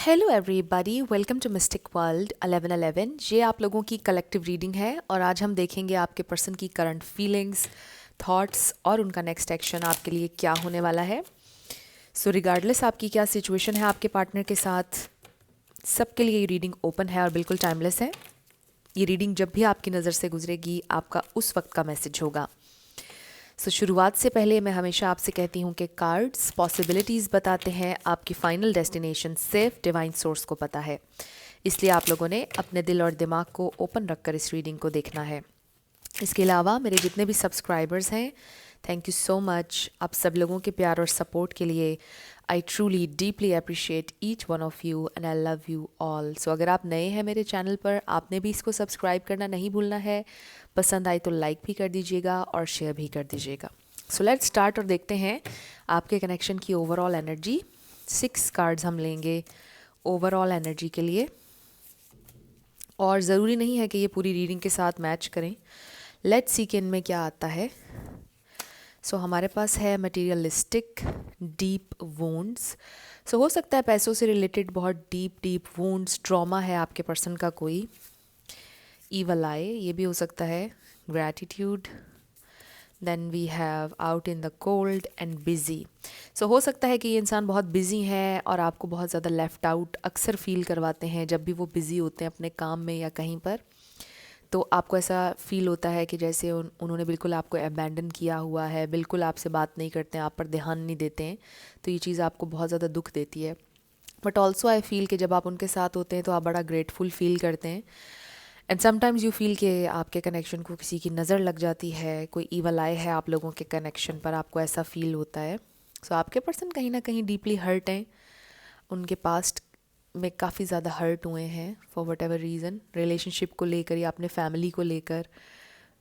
Hello everybody, welcome to mystic world 1111। ये आप लोगों की कलेक्टिव रीडिंग है और आज हम देखेंगे आपके पर्सन की करंट फीलिंग्स, थॉट्स और उनका नेक्स्ट एक्शन आपके लिए क्या होने वाला है। सो रिगार्डलेस आपकी क्या सिचुएशन है आपके पार्टनर के साथ, सबके लिए ये रीडिंग ओपन है और बिल्कुल टाइमलेस है। ये रीडिंग जब भी आपकी नज़र से गुजरेगी आपका उस वक्त का मैसेज होगा। शुरुआत से पहले मैं हमेशा आपसे कहती हूँ कि कार्ड्स पॉसिबिलिटीज़ बताते हैं, आपकी फाइनल डेस्टिनेशन सिर्फ डिवाइन सोर्स को पता है। इसलिए आप लोगों ने अपने दिल और दिमाग को ओपन रखकर इस रीडिंग को देखना है। इसके अलावा मेरे जितने भी सब्सक्राइबर्स हैं, थैंक यू सो मच। आप सब लोगों के प्यार और सपोर्ट के लिए I truly deeply appreciate each one of you and I love you all. So अगर आप नए हैं मेरे चैनल पर, आपने भी इसको सब्सक्राइब करना नहीं भूलना है। पसंद आए तो लाइक भी कर दीजिएगा और शेयर भी कर दीजिएगा। सो लेट्स स्टार्ट और देखते हैं आपके कनेक्शन की ओवरऑल एनर्जी। 6 कार्ड्स हम लेंगे ओवरऑल एनर्जी के लिए, और ज़रूरी नहीं है कि ये पूरी रीडिंग के साथ मैच करें। लेट्स सी कि इनमें क्या आता है। हमारे पास है मटीरियलिस्टिक डीप वुंड्स। हो सकता है पैसों से रिलेटेड बहुत डीप वुंड्स, ट्रॉमा है आपके पर्सन का कोई। ईवल आई, ये भी हो सकता है। Gratitude. Then we have out in the cold and busy. हो सकता है कि ये इंसान बहुत बिजी है और आपको बहुत ज़्यादा लेफ़्ट आउट अक्सर फील करवाते हैं जब भी वो बिज़ी होते हैं अपने काम में या कहीं पर। तो आपको ऐसा फील होता है कि जैसे उन्होंने बिल्कुल आपको अबैंडन किया हुआ है, बिल्कुल आपसे बात नहीं करते हैं, आप पर ध्यान नहीं देते हैं। तो ये चीज़ आपको बहुत ज़्यादा दुख देती है। बट ऑल्सो आई फील कि जब आप उनके साथ होते हैं तो आप बड़ा ग्रेटफुल फील करते हैं। एंड समटाइम्स यू फील कि आपके कनेक्शन को किसी की नज़र लग जाती है, कोई ईवल आई है आप लोगों के कनेक्शन पर, आपको ऐसा फील होता है। आपके पर्सन कहीं ना कहीं डीपली हर्ट हैं, उनके पास्ट में काफ़ी ज़्यादा हर्ट हुए हैं for what ever reason, relationship को लेकर या अपने फैमिली को लेकर।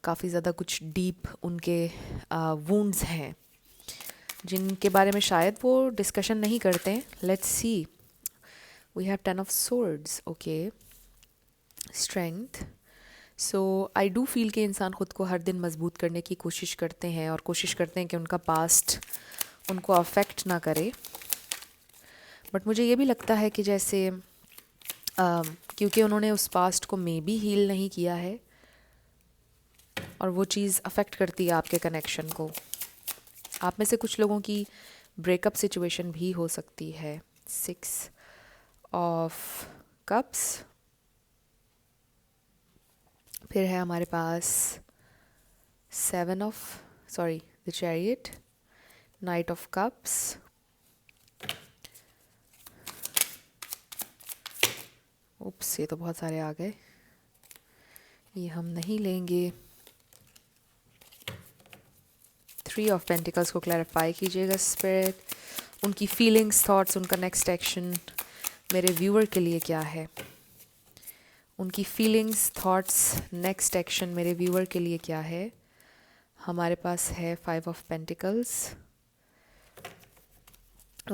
काफ़ी ज़्यादा कुछ डीप उनके वुंड्स हैं जिनके बारे में शायद वो डिस्कशन नहीं करते हैं। Let's see, we have 10 of swords. Okay, strength. I do feel कि इंसान ख़ुद को हर दिन मजबूत करने की कोशिश करते हैं और कोशिश करते हैं कि उनका पास्ट उनको अफेक्ट ना करे। बट मुझे ये भी लगता है कि जैसे क्योंकि उन्होंने उस पास्ट को मे बी हील नहीं किया है और वो चीज़ अफेक्ट करती है आपके कनेक्शन को। आप में से कुछ लोगों की ब्रेकअप सिचुएशन भी हो सकती है। 6 ऑफ कप्स। फिर है हमारे पास 7 of the chariot, knight of cups. Oops, ये तो बहुत सारे आ गए, ये हम नहीं लेंगे। 3 ऑफ पेंटिकल्स को क्लैरिफाई कीजिएगा स्पिरिट। उनकी फीलिंग्स, थॉट्स, उनका नेक्स्ट एक्शन मेरे व्यूअर के लिए क्या है। उनकी फीलिंग्स, थॉट्स, नेक्स्ट एक्शन मेरे व्यूअर के लिए क्या है। हमारे पास है 5 of pentacles.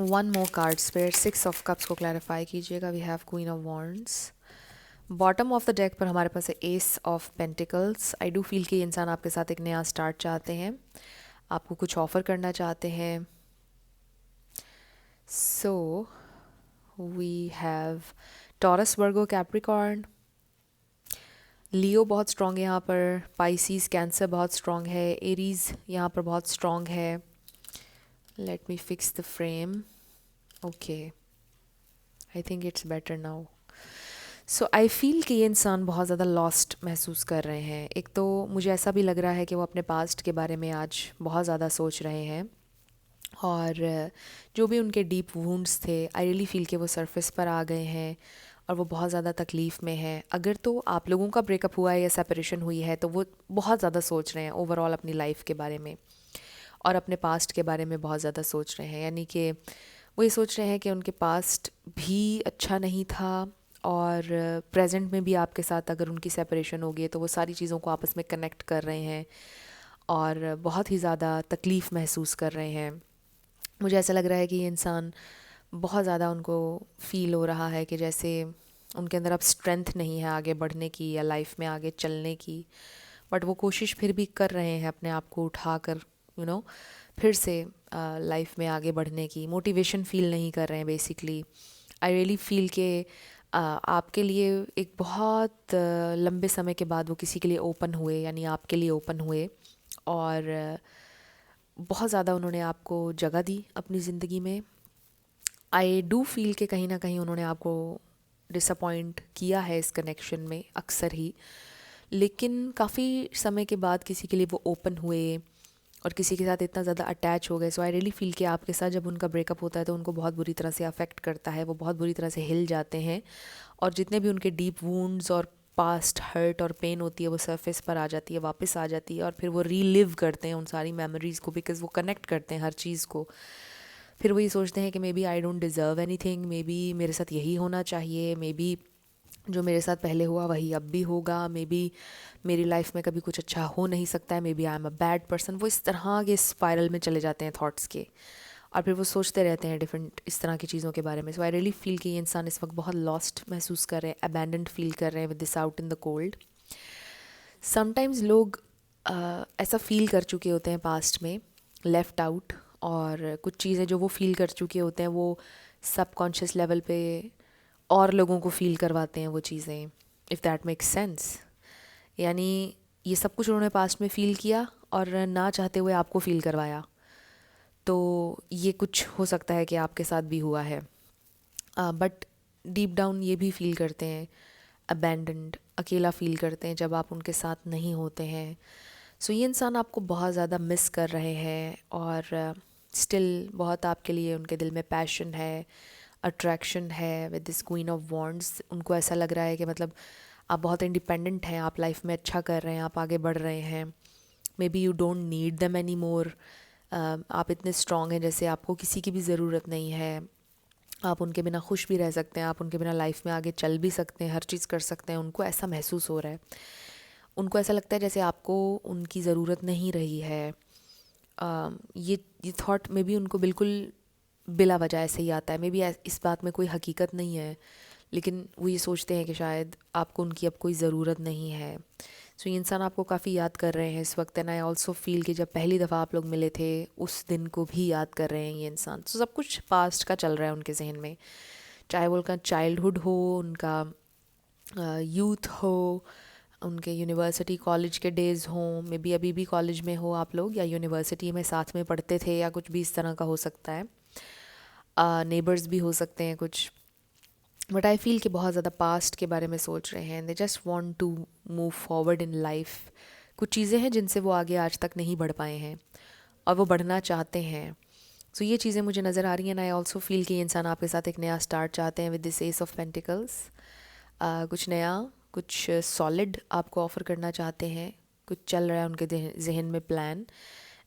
1 more card spirit. 6 of cups को क्लैरिफाई कीजिएगा। We have queen of wands. Bottom of the deck पर हमारे पास है ace of pentacles. I do feel कि ये इंसान आपके साथ एक नया स्टार्ट चाहते हैं, आपको कुछ ऑफ़र करना चाहते हैं। We have Taurus, Virgo, Capricorn. Leo बहुत स्ट्रॉन्ग है यहाँ पर। पाइसीज, कैंसर बहुत स्ट्रॉन्ग है। एरीज यहाँ पर बहुत स्ट्रॉन्ग है। Let me fix the frame. Okay, I think it's better now. I feel कि ये इंसान बहुत ज़्यादा लॉस्ट महसूस कर रहे हैं। एक तो मुझे ऐसा भी लग रहा है कि वो अपने पास्ट के बारे में आज बहुत ज़्यादा सोच रहे हैं और जो भी उनके डीप वुंड्स थे, आई रियली फील कि वो सरफेस पर आ गए हैं और वो बहुत ज़्यादा तकलीफ़ में हैं। अगर तो आप लोगों का ब्रेकअप हुआ है या सेपरेशन हुई है तो वो बहुत ज़्यादा सोच रहे हैं ओवरऑल अपनी लाइफ के बारे में और अपने पास्ट के बारे में बहुत ज़्यादा सोच रहे हैं। यानी कि वो ये सोच रहे हैं कि उनके पास्ट भी अच्छा नहीं था और प्रेजेंट में भी आपके साथ अगर उनकी सेपरेशन हो गई तो वो सारी चीज़ों को आपस में कनेक्ट कर रहे हैं और बहुत ही ज़्यादा तकलीफ़ महसूस कर रहे हैं। मुझे ऐसा लग रहा है कि ये इंसान बहुत ज़्यादा, उनको फ़ील हो रहा है कि जैसे उनके अंदर अब स्ट्रेंथ नहीं है आगे बढ़ने की या लाइफ में आगे चलने की। बट वो कोशिश फिर भी कर रहे हैं अपने आप को उठा कर फिर से लाइफ में आगे बढ़ने की। मोटिवेशन फ़ील नहीं कर रहे हैं बेसिकली। आई रियली फील के आपके लिए एक बहुत लंबे समय के बाद वो किसी के लिए ओपन हुए, यानी आपके लिए ओपन हुए, और बहुत ज़्यादा उन्होंने आपको जगह दी अपनी ज़िंदगी में। आई डू फील कि कहीं ना कहीं उन्होंने आपको डिसअपॉइंट किया है इस कनेक्शन में अक्सर ही, लेकिन काफ़ी समय के बाद किसी के लिए वो ओपन हुए और किसी के साथ इतना ज़्यादा अटैच हो गए। सो आई रियली फील कि आपके साथ जब उनका ब्रेकअप होता है तो उनको बहुत बुरी तरह से अफेक्ट करता है, वो बहुत बुरी तरह से हिल जाते हैं, और जितने भी उनके डीप वूंड्स और पास्ट हर्ट और पेन होती है वो सरफेस पर आ जाती है, वापस आ जाती है, और फिर वो रीलिव करते हैं उन सारी मेमोरीज़ को, बिकॉज़ वो कनेक्ट करते हैं हर चीज़ को। फिर वो ये सोचते हैं कि maybe I don't deserve anything, maybe मेरे साथ यही होना चाहिए, मे बी जो मेरे साथ पहले हुआ वही अब भी होगा, मे बी मेरी लाइफ में कभी कुछ अच्छा हो नहीं सकता है, maybe I am a bad person. वो इस तरह के स्पायरल में चले जाते हैं थॉट्स के, और फिर वो सोचते रहते हैं डिफरेंट इस तरह की चीज़ों के बारे में। सो आई रियली फील कि ये इंसान इस वक्त बहुत लॉस्ट महसूस कर रहे हैं, अबैंडन्ड फील कर रहे हैं with this out in the cold. Sometimes लोग ऐसा फील कर चुके होते हैं पास्ट में, लेफ़्ट आउट, और कुछ चीज़ें जो वो फील कर चुके होते हैं वो सबकॉन्शियस लेवल पे और लोगों को फील करवाते हैं वो चीज़ें, इफ़ दैट मेक्स सेंस। यानी ये सब कुछ उन्होंने पास्ट में फ़ील किया और ना चाहते हुए आपको फ़ील करवाया, तो ये कुछ हो सकता है कि आपके साथ भी हुआ है। बट डीप डाउन ये भी फील करते हैं अबैंडन्ड, अकेला फील करते हैं जब आप उनके साथ नहीं होते हैं। सो ये इंसान आपको बहुत ज़्यादा मिस कर रहे हैं, और स्टिल बहुत आपके लिए उनके दिल में पैशन है, अट्रैक्शन है with this queen of wands. उनको ऐसा लग रहा है कि मतलब आप बहुत इंडिपेंडेंट हैं, आप लाइफ में अच्छा कर रहे हैं, आप आगे बढ़ रहे हैं, may be you don't need them any more. आप इतने स्ट्रॉन्ग हैं जैसे आपको किसी की भी ज़रूरत नहीं है, आप उनके बिना खुश भी रह सकते हैं, आप उनके बिना लाइफ में आगे चल भी सकते हैं, हर चीज़ कर सकते हैं। उनको ऐसा महसूस हो रहा है, उनको ऐसा लगता है जैसे आपको उनकी ज़रूरत नहीं रही है। ये थॉट मे बी उनको बिल्कुल बिला वजह ऐसे ही आता है, मे बी इस बात में कोई हकीकत नहीं है, लेकिन वो ये सोचते हैं कि शायद आपको उनकी अब कोई ज़रूरत नहीं है। सो ये इंसान आपको काफ़ी याद कर रहे हैं इस वक्त, एंड आई ऑल्सो फील कि जब पहली दफ़ा आप लोग मिले थे उस दिन को भी याद कर रहे हैं ये इंसान। सो सब कुछ पास्ट का चल रहा है उनके जहन में, चाहे वो उनका चाइल्डहुड हो, उनका यूथ हो, उनके यूनिवर्सिटी कॉलेज के डेज़ हों, मे बी अभी भी कॉलेज में हो आप लोग, या यूनिवर्सिटी में साथ में पढ़ते थे, या कुछ भी इस तरह का हो सकता है। नेबर्स भी हो सकते हैं कुछ, बट आई फील कि बहुत ज़्यादा पास्ट के बारे में सोच रहे हैं। They just want to move forward in life. कुछ चीज़ें हैं जिनसे वो आगे आज तक नहीं बढ़ पाए हैं और वो बढ़ना चाहते हैं। सो ये चीज़ें मुझे नज़र आ रही हैं। आई ऑल्सो फील कि ये इंसान आपके साथ एक नया स्टार्ट चाहते हैं with this S of pentacles. कुछ नया, कुछ सॉलिड आपको ऑफ़र करना चाहते हैं, कुछ चल रहा है उनके जहन में plan.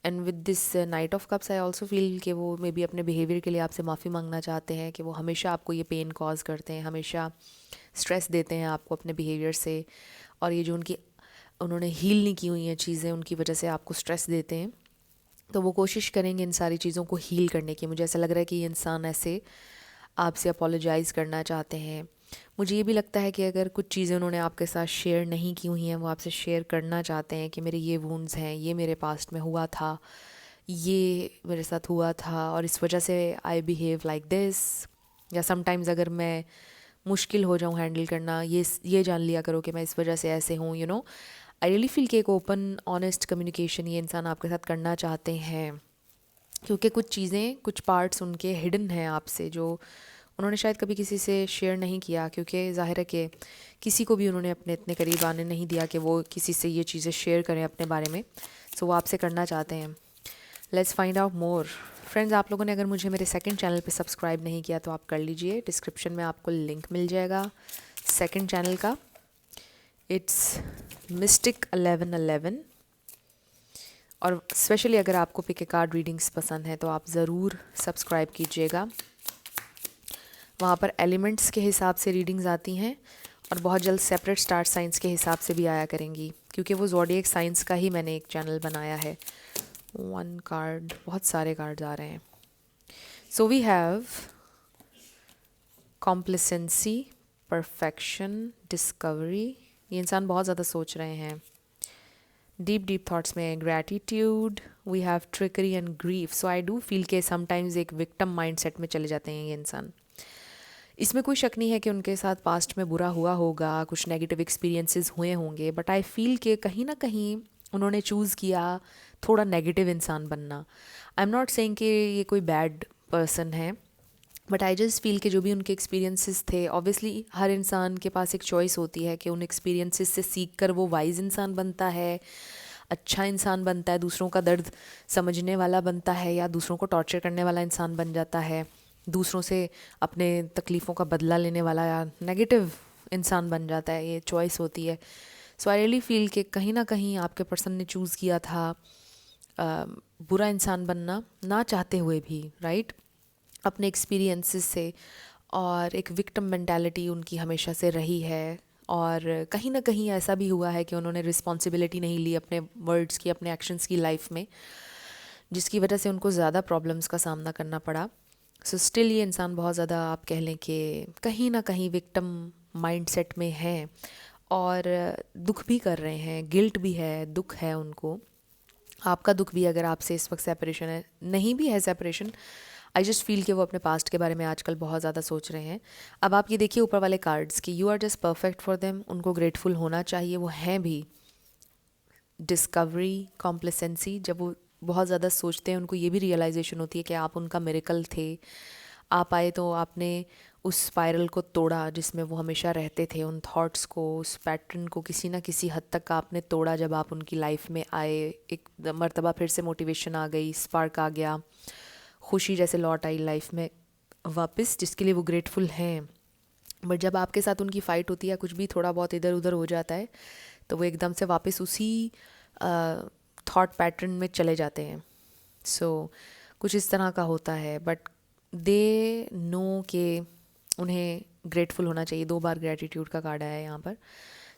And with this night of cups I also feel कि वो मे बी अपने बिहेवियर के लिए आपसे माफ़ी मांगना चाहते हैं, कि वो हमेशा आपको ये पेन कॉज करते हैं, हमेशा स्ट्रेस देते हैं आपको अपने बिहेवियर से, और ये जो उनकी उन्होंने हील नहीं की हुई हैं चीज़ें, उनकी वजह से आपको स्ट्रेस देते हैं। तो वो कोशिश करेंगे इन सारी चीज़ों को हील करने की। मुझे ऐसा लग रहा है कि ये इंसान ऐसे आपसे अपोलोजाइज़ करना चाहते हैं। मुझे ये भी लगता है कि अगर कुछ चीज़ें उन्होंने आपके साथ शेयर नहीं की हुई हैं, वो आपसे शेयर करना चाहते हैं कि मेरे ये वुंड्स हैं, ये मेरे पास्ट में हुआ था, ये मेरे साथ हुआ था, और इस वजह से आई बिहेव लाइक दिस। या समटाइम्स अगर मैं मुश्किल हो जाऊँ हैंडल करना, ये जान लिया करो कि मैं इस वजह से ऐसे हूँ, you know. I really feel कि एक ओपन ऑनेस्ट कम्युनिकेशन ये इंसान आपके साथ करना चाहते हैं, क्योंकि कुछ चीज़ें, कुछ पार्ट्स उनके हिडन हैं आपसे, जो उन्होंने शायद कभी किसी से शेयर नहीं किया, क्योंकि ज़ाहिर है कि किसी को भी उन्होंने अपने इतने करीब आने नहीं दिया कि वो किसी से ये चीज़ें शेयर करें अपने बारे में। सो वो आपसे करना चाहते हैं। Let's find out more. Friends, आप लोगों ने अगर मुझे मेरे सेकंड चैनल पे सब्सक्राइब नहीं किया तो आप कर लीजिए, डिस्क्रिप्शन में आपको लिंक मिल जाएगा सेकंड चैनल का। It's mistake 1111। और स्पेशली अगर आपको पिक ए कार्ड रीडिंग्स पसंद है तो आप ज़रूर सब्सक्राइब कीजिएगा। वहाँ पर एलिमेंट्स के हिसाब से रीडिंग्स आती हैं, और बहुत जल्द सेपरेट स्टार साइंस के हिसाब से भी आया करेंगी, क्योंकि वो ज़ोडिएक साइंस का ही मैंने एक चैनल बनाया है। वन कार्ड, बहुत सारे कार्ड्स आ रहे हैं। So we have complacency, perfection, discovery. ये इंसान बहुत ज़्यादा सोच रहे हैं, डीप थॉट्स में gratitude. We have trickery and grief. So I do feel के समटाइम्स एक विक्टिम माइंडसेट में चले जाते हैं ये इंसान। इसमें कोई शक नहीं है कि उनके साथ पास्ट में बुरा हुआ होगा, कुछ नेगेटिव एक्सपीरियंसेस हुए होंगे, बट आई फील कि कहीं ना कहीं उन्होंने चूज़ किया थोड़ा नेगेटिव इंसान बनना। आई एम नॉट सेइंग कि ये कोई बैड पर्सन है, बट आई जस्ट फील कि जो भी उनके एक्सपीरियंसेस थे, ऑब्वियसली हर इंसान के पास एक चॉइस होती है कि उन एक्सपीरियंसेस से सीख कर वो वाइज इंसान बनता है, अच्छा इंसान बनता है, दूसरों का दर्द समझने वाला बनता है, या दूसरों को टॉर्चर करने वाला इंसान बन जाता है, दूसरों से अपने तकलीफ़ों का बदला लेने वाला या नेगेटिव इंसान बन जाता है। ये चॉइस होती है। सो आई रियली फील कि कहीं ना कहीं आपके पर्सन ने चूज़ किया था बुरा इंसान बनना, ना चाहते हुए भी, राइट, अपने एक्सपीरियंसेस से। और एक विक्टिम मेंटालिटी उनकी हमेशा से रही है, और कहीं ना कहीं ऐसा भी हुआ है कि उन्होंने रिस्पॉन्सिबिलिटी नहीं ली अपने वर्ड्स की, अपने एक्शंस की लाइफ में, जिसकी वजह से उनको ज़्यादा प्रॉब्लम्स का सामना करना पड़ा। सो स्टिल ये इंसान बहुत ज़्यादा, आप कह लें कि कहीं ना कहीं विक्टिम माइंडसेट में हैं, और दुख भी कर रहे हैं, गिल्ट भी है, दुख है उनको। आपका दुख भी अगर आपसे इस वक्त सेपरेशन है, नहीं भी है सेपरेशन, आई जस्ट फील कि वो अपने पास्ट के बारे में आजकल बहुत ज़्यादा सोच रहे हैं। अब आप ये देखिए ऊपर वाले कार्ड्स कि you are just perfect for them, उनको ग्रेटफुल होना चाहिए, वो हैं भी। डिस्कवरी, कॉम्प्लेसेंसी, जब वो बहुत ज़्यादा सोचते हैं, उनको ये भी रियलाइजेशन होती है कि आप उनका मिरेकल थे। आप आए तो आपने उस स्पाइरल को तोड़ा जिसमें वो हमेशा रहते थे, उन थॉट्स को, उस पैटर्न को किसी ना किसी हद तक आपने तोड़ा जब आप उनकी लाइफ में आए। एक मर्तबा फिर से मोटिवेशन आ गई, स्पार्क आ गया, खुशी जैसे लौट आई लाइफ में वापस, जिसके लिए वो ग्रेटफुल हैं। बट जब आपके साथ उनकी फ़ाइट होती है, कुछ भी थोड़ा बहुत इधर उधर हो जाता है, तो वो एकदम से वापस उसी थॉट पैटर्न में चले जाते हैं। सो कुछ इस तरह का होता है, बट दे नो कि उन्हें ग्रेटफुल होना चाहिए। 2 बार ग्रेटिट्यूड का कार्ड आया है यहाँ पर।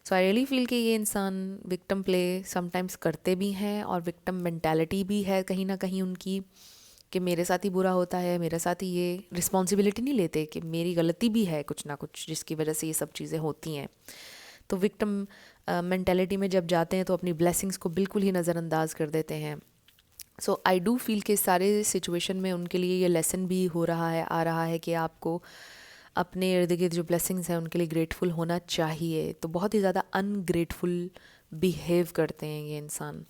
सो आई रियली फील कि ये इंसान विक्टिम प्ले समटाइम्स करते भी हैं, और विक्टिम मेंटालिटी भी है कहीं ना कहीं उनकी, कि मेरे साथ ही बुरा होता है, मेरे साथ ही, ये रिस्पॉन्सिबिलिटी नहीं लेते कि मेरी गलती भी है कुछ ना कुछ जिसकी वजह से ये सब चीज़ें होती हैं। तो विक्टिम मेंटालिटी में जब जाते हैं तो अपनी ब्लेसिंग्स को बिल्कुल ही नज़रअंदाज कर देते हैं। सो आई डू फील कि सारे सिचुएशन में उनके लिए ये लेसन भी हो रहा है, आ रहा है कि आपको अपने इर्द गिर्द जो ब्लेसिंग्स हैं उनके लिए ग्रेटफुल होना चाहिए। तो बहुत ही ज़्यादा अनग्रेटफुल बिहेव करते हैं ये इंसान।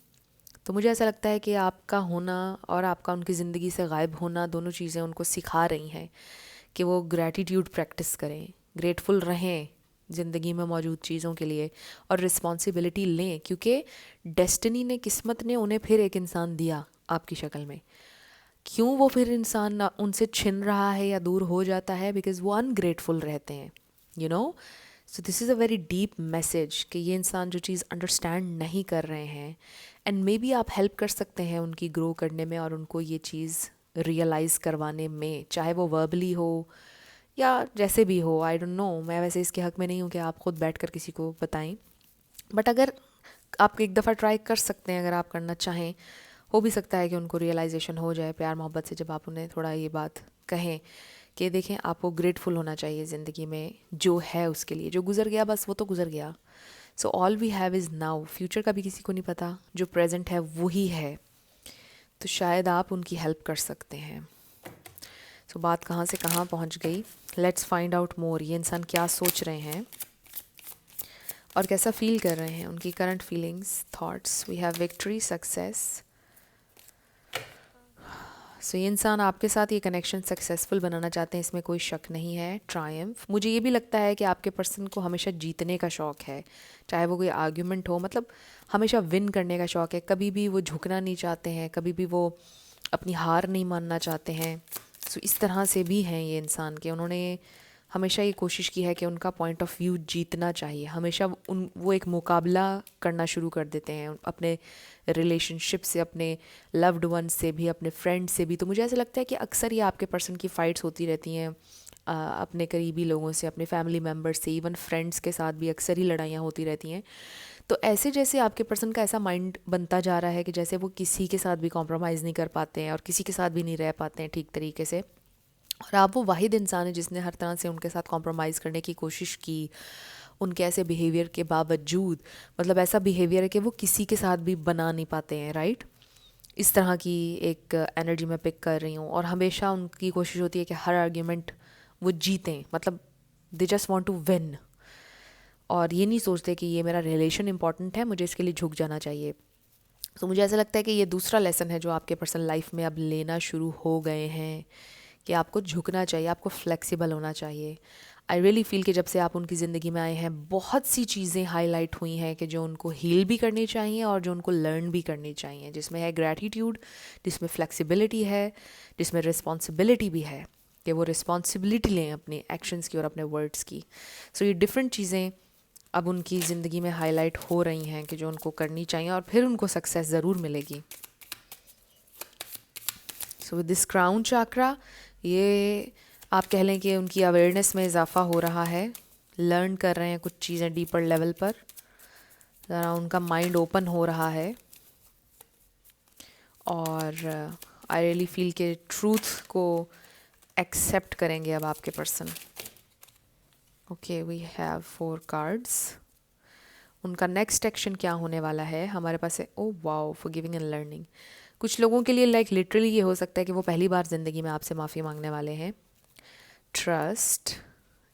तो मुझे ऐसा लगता है कि आपका होना और आपका उनकी ज़िंदगी से गायब होना, दोनों चीज़ें उनको सिखा रही हैं कि वो ग्रैटिट्यूड प्रैक्टिस करें, ग्रेटफुल रहें ज़िंदगी में मौजूद चीज़ों के लिए, और रिस्पॉन्सिबिलिटी लें, क्योंकि डेस्टिनी ने, किस्मत ने उन्हें फिर एक इंसान दिया आपकी शक्ल में। क्यों वो फिर इंसान उनसे छिन रहा है या दूर हो जाता है? बिकॉज़ वो अनग्रेटफुल रहते हैं, you know. So this is a very deep message कि ये इंसान जो चीज़ अंडरस्टैंड नहीं कर रहे हैं, एंड मे बी आप हेल्प कर सकते हैं उनकी ग्रो करने में और उनको ये चीज़ रियलाइज़ करवाने में, चाहे वो वर्बली हो या जैसे भी हो। आई डोंट नो, मैं वैसे इसके हक़ में नहीं हूँ कि आप खुद बैठ कर किसी को बताएं, बट अगर आप एक दफ़ा ट्राई कर सकते हैं, अगर आप करना चाहें, हो भी सकता है कि उनको रियलाइजेशन हो जाए प्यार मोहब्बत से, जब आप उन्हें थोड़ा ये बात कहें कि देखें आपको ग्रेटफुल होना चाहिए ज़िंदगी में जो है उसके लिए। जो गुज़र गया बस वो तो गुज़र गया। So all we have is now. Future का भी किसी को नहीं पता, जो प्रेजेंट है वही है। तो शायद आप उनकी हेल्प कर सकते हैं। सो बात कहाँ से कहाँ पहुँच गई, लेट्स फाइंड आउट मोर। ये इंसान क्या सोच रहे हैं और कैसा फील कर रहे हैं, उनकी current feelings, thoughts. We have victory, success. So ये इंसान आपके साथ ये कनेक्शन सक्सेसफुल बनाना चाहते हैं, इसमें कोई शक नहीं है। ट्रायम्फ, मुझे ये भी लगता है कि आपके पर्सन को हमेशा जीतने का शौक़ है, चाहे वो कोई आर्ग्यूमेंट हो, मतलब हमेशा विन करने का शौक़ है। कभी भी वो झुकना नहीं चाहते हैं, कभी भी वो अपनी हार नहीं मानना चाहते हैं। सो इस तरह से भी हैं ये इंसान के, उन्होंने हमेशा ये कोशिश की है कि उनका पॉइंट ऑफ व्यू जीतना चाहिए। हमेशा वो एक मुकाबला करना शुरू कर देते हैं अपने रिलेशनशिप से, अपने लव्ड वन से भी, अपने फ्रेंड से भी। तो मुझे ऐसा लगता है कि अक्सर ये आपके पर्सन की फ़ाइट्स होती रहती हैं अपने करीबी लोगों से, अपने फैमिली मेम्बर्स से, इवन फ्रेंड्स के साथ भी अक्सर ही लड़ाइयाँ होती रहती हैं। तो ऐसे जैसे आपके पर्सन का ऐसा माइंड बनता जा रहा है कि जैसे वो किसी के साथ भी कॉम्प्रोमाइज़ नहीं कर पाते हैं और किसी के साथ भी नहीं रह पाते हैं ठीक तरीके से। और आप वो वाहिद इंसान है जिसने हर तरह से उनके साथ कॉम्प्रोमाइज़ करने की कोशिश की, उनके ऐसे बिहेवियर के बावजूद। मतलब ऐसा बिहेवियर है कि वो किसी के साथ भी बना नहीं पाते हैं, राइट। इस तरह की एक एनर्जी मैं पिक कर रही हूँ, और हमेशा उनकी कोशिश होती है कि हर आर्ग्यूमेंट वो जीतें, मतलब they just want to win, और ये नहीं सोचते कि ये मेरा रिलेशन इंपॉर्टेंट है, मुझे इसके लिए झुक जाना चाहिए। तो मुझे ऐसा लगता है कि ये दूसरा लेसन है जो आपके पर्सनल लाइफ में अब लेना शुरू हो गए हैं, कि आपको झुकना चाहिए, आपको फ्लेक्सिबल होना चाहिए। आई रियली फील कि जब से आप उनकी ज़िंदगी में आए हैं, बहुत सी चीज़ें हाईलाइट हुई हैं कि जो उनको हील भी करनी चाहिए और जो उनको लर्न भी करनी चाहिए, जिसमें है ग्रैटिट्यूड, जिसमें फ्लेक्सिबिलिटी है, जिसमें रिस्पॉन्सिबिलिटी भी है कि वो रिस्पॉन्सिबिलिटी लें अपने एक्शंस की और अपने वर्ड्स की। सो ये डिफरेंट चीज़ें अब उनकी ज़िंदगी में हाईलाइट हो रही हैं कि जो उनको करनी चाहिए, और फिर उनको सक्सेस ज़रूर मिलेगी। So with this crown chakra, ये आप कह लें कि उनकी अवेयरनेस में इजाफा हो रहा है, लर्न कर रहे हैं कुछ चीज़ें डीपर लेवल पर, ज़रा उनका माइंड ओपन हो रहा है, और आई रियली फील के ट्रूथ को एक्सेप्ट करेंगे अब आपके person. Okay, we have 4 cards. उनका नेक्स्ट एक्शन क्या होने वाला है हमारे पास है, oh wow, forgiving and learning. कुछ लोगों के लिए लाइक लिटरली ये हो सकता है कि वो पहली बार ज़िंदगी में आपसे माफ़ी मांगने वाले हैं। Trust,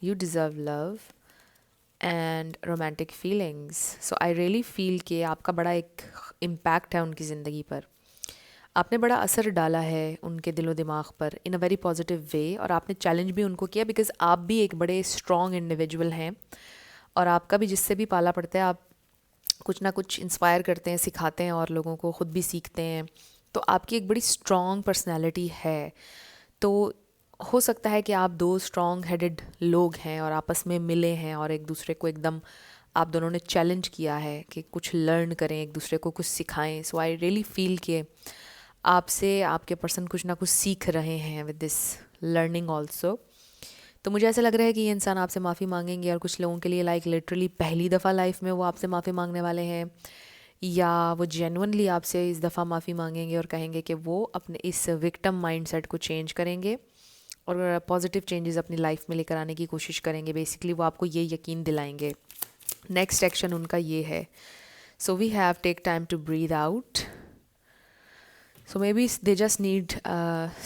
you deserve love and romantic feelings. So I really feel कि आपका बड़ा एक इम्पैक्ट है उनकी ज़िंदगी पर, आपने बड़ा असर डाला है उनके दिलो दिमाग पर इन अ वेरी पॉजिटिव वे, और आपने चैलेंज भी उनको किया, बिकॉज आप भी एक बड़े स्ट्रॉन्ग इंडिविजुअल हैं, और आपका भी जिससे भी पाला पड़ता है आप कुछ ना कुछ इंस्पायर करते हैं, सिखाते हैं, और लोगों को ख़ुद भी सीखते हैं। तो आपकी एक बड़ी स्ट्रॉन्ग पर्सनैलिटी है। तो हो सकता है कि आप 2 स्ट्रॉन्ग हेडेड लोग हैं और आपस में मिले हैं और एक दूसरे को एकदम आप दोनों ने चैलेंज किया है कि कुछ लर्न करें, एक दूसरे को कुछ सिखाएं। सो आई रियली फील कि आपसे आपके पर्सन कुछ ना कुछ सीख रहे हैं विद दिस लर्निंग ऑल्सो। तो मुझे ऐसा लग रहा है कि ये इंसान आपसे माफ़ी मांगेंगे, और कुछ लोगों के लिए लाइक लिटरली पहली दफ़ा लाइफ में वो आपसे माफ़ी मांगने वाले हैं, या वो जेन्युइनली आपसे इस दफ़ा माफ़ी मांगेंगे और कहेंगे कि वो अपने इस विक्टिम माइंडसेट को चेंज करेंगे और पॉजिटिव चेंजेस अपनी लाइफ में लेकर आने की कोशिश करेंगे। बेसिकली वो आपको ये यकीन दिलाएंगे। नेक्स्ट एक्शन उनका ये है, so we have take time to breathe out. So maybe they just need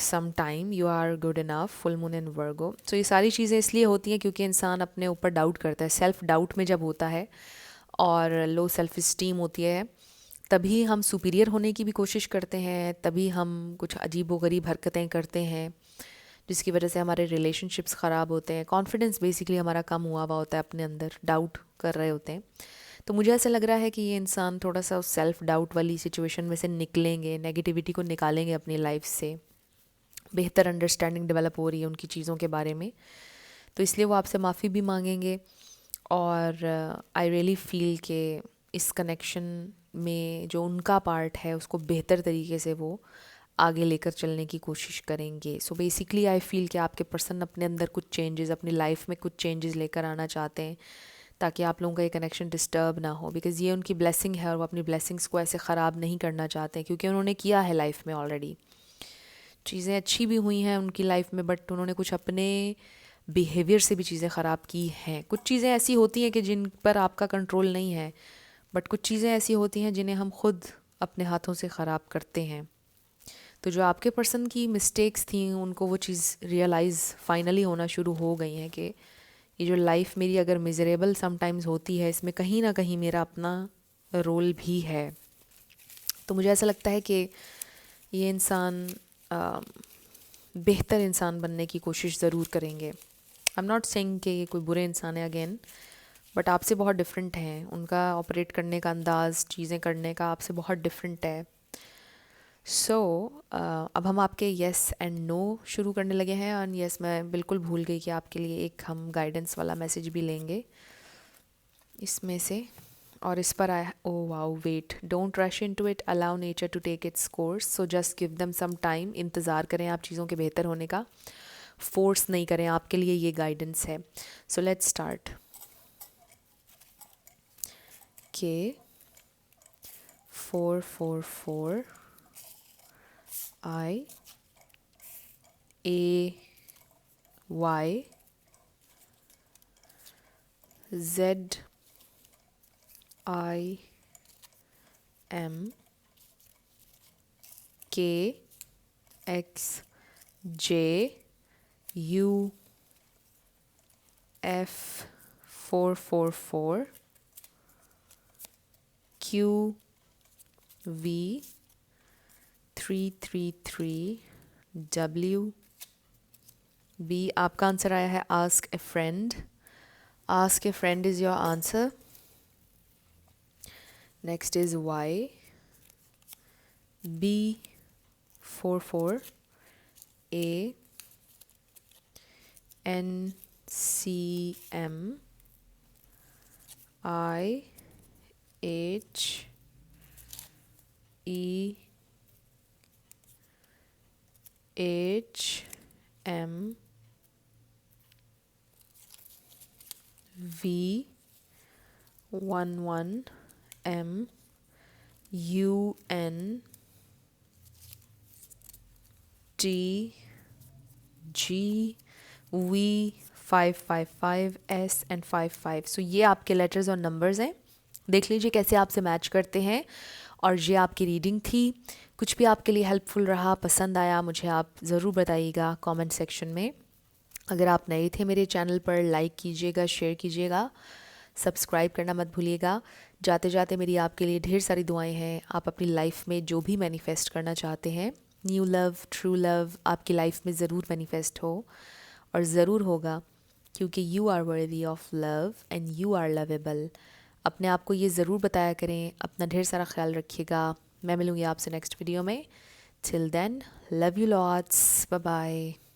some time, you are good enough, full moon in Virgo. So ये सारी चीज़ें इसलिए होती हैं क्योंकि इंसान अपने ऊपर डाउट करता है। सेल्फ डाउट में जब होता है और लो सेल्फ इस्टीम होती है, तभी हम सुपीरियर होने की भी कोशिश करते हैं, तभी हम कुछ अजीबोगरीब हरकतें करते हैं जिसकी वजह से हमारे रिलेशनशिप्स ख़राब होते हैं। कॉन्फिडेंस बेसिकली हमारा कम हुआ होता है, अपने अंदर डाउट कर रहे होते हैं। तो मुझे ऐसा लग रहा है कि ये इंसान थोड़ा सा उस सेल्फ डाउट वाली सिचुएशन में से निकलेंगे, नेगेटिविटी को निकालेंगे अपनी लाइफ से, बेहतर अंडरस्टैंडिंग डेवलप हो रही है उनकी चीज़ों के बारे में, तो इसलिए वो आपसे माफ़ी भी मांगेंगे। और आई रियली फील कि इस कनेक्शन में जो उनका पार्ट है उसको बेहतर तरीके से वो आगे लेकर चलने की कोशिश करेंगे। सो बेसिकली आई फील कि आपके पर्सन अपने अंदर कुछ चेंजेस, अपनी लाइफ में कुछ चेंजेस लेकर आना चाहते हैं, ताकि आप लोगों का ये कनेक्शन डिस्टर्ब ना हो, बिकॉज़ ये उनकी ब्लेसिंग है और वो अपनी ब्लेसिंग्स को ऐसे ख़राब नहीं करना चाहते, क्योंकि उन्होंने किया है लाइफ में ऑलरेडी। चीज़ें अच्छी भी हुई हैं उनकी लाइफ में, बट उन्होंने कुछ अपने बिहेवियर से भी चीज़ें ख़राब की हैं। कुछ चीज़ें ऐसी होती हैं कि जिन पर आपका कंट्रोल नहीं है, बट कुछ चीज़ें ऐसी होती हैं जिन्हें हम खुद अपने हाथों से ख़राब करते हैं। तो जो आपके पर्सन की मिस्टेक्स थी, उनको वो चीज़ रियलाइज़ फाइनली होना शुरू हो गई हैं कि ये जो लाइफ मेरी अगर मिजरेबल समटाइम्स होती है, इसमें कहीं ना कहीं मेरा अपना रोल भी है। तो मुझे ऐसा लगता है कि ये इंसान बेहतर इंसान बनने की कोशिश ज़रूर करेंगे। आई एम नॉट सेइंग कि ये कोई बुरे इंसान है अगेन, बट आपसे बहुत डिफरेंट हैं। उनका ऑपरेट करने का अंदाज़, चीज़ें करने का आपसे बहुत डिफरेंट है। सो अब हम आपके येस एंड नो शुरू करने लगे हैं। और येस, मैं बिल्कुल भूल गई कि आपके लिए एक हम गाइडेंस वाला मैसेज भी लेंगे इसमें से, और इस पर आया, oh wow, wait, don't rush into it, allow nature to take its course, so just give them some time. इंतज़ार करें आप चीज़ों के बेहतर होने का, फोर्स नहीं करें। आपके लिए ये गाइडेंस है। So let's start. के 444 I A Y Z I M K X J U F444 QV333 WB। आपका आंसर आया है ask A friend. Ask A friend is your answer. Next is Y B44 A NCM IHEM V11M UNTG V555 S and 55। सो ये आपके letters और numbers हैं। देख लीजिए कैसे आपसे मैच करते हैं। और ये आपकी रीडिंग थी। कुछ भी आपके लिए हेल्पफुल रहा, पसंद आया, मुझे आप ज़रूर बताइएगा कमेंट सेक्शन में। अगर आप नए थे मेरे चैनल पर, लाइक कीजिएगा, शेयर कीजिएगा, सब्सक्राइब करना मत भूलिएगा। जाते जाते मेरी आपके लिए ढेर सारी दुआएं हैं। आप अपनी लाइफ में जो भी मैनिफेस्ट करना चाहते हैं, न्यू लव, ट्रू लव आपकी लाइफ में ज़रूर मैनिफेस्ट हो, और ज़रूर होगा, क्योंकि you are worthy of love and you are lovable. अपने आप को ये ज़रूर बताया करें। अपना ढेर सारा ख्याल रखिएगा। मैं मिलूँगी आपसे नेक्स्ट वीडियो में। Till then, love you lots, bye bye.